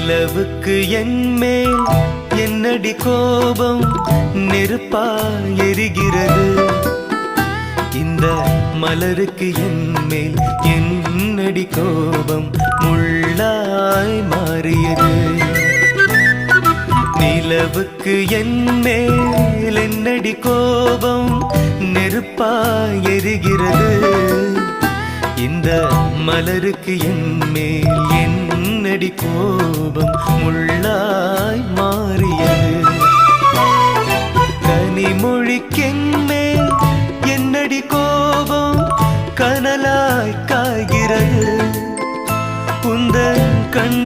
நிலவுக்கு என்மேல் என்னடி கோபம் நெருப்பாய் எரிகிறது. இந்த மலருக்கு என்மேல் என்னடி கோபம் முள்ளாய் மாறியது. நிலவுக்கு என்மேல் என்னடி கோபம் நெருப்பாய் எரிகிறது. இந்த மலருக்கு என்மேல் என்னடி கோபம் முள்ளாய் மாறியது. கனிமொழிக்கென்மேல் என்னடி கோபம் கனலாய் காய்கிறது. உந்தன் கண்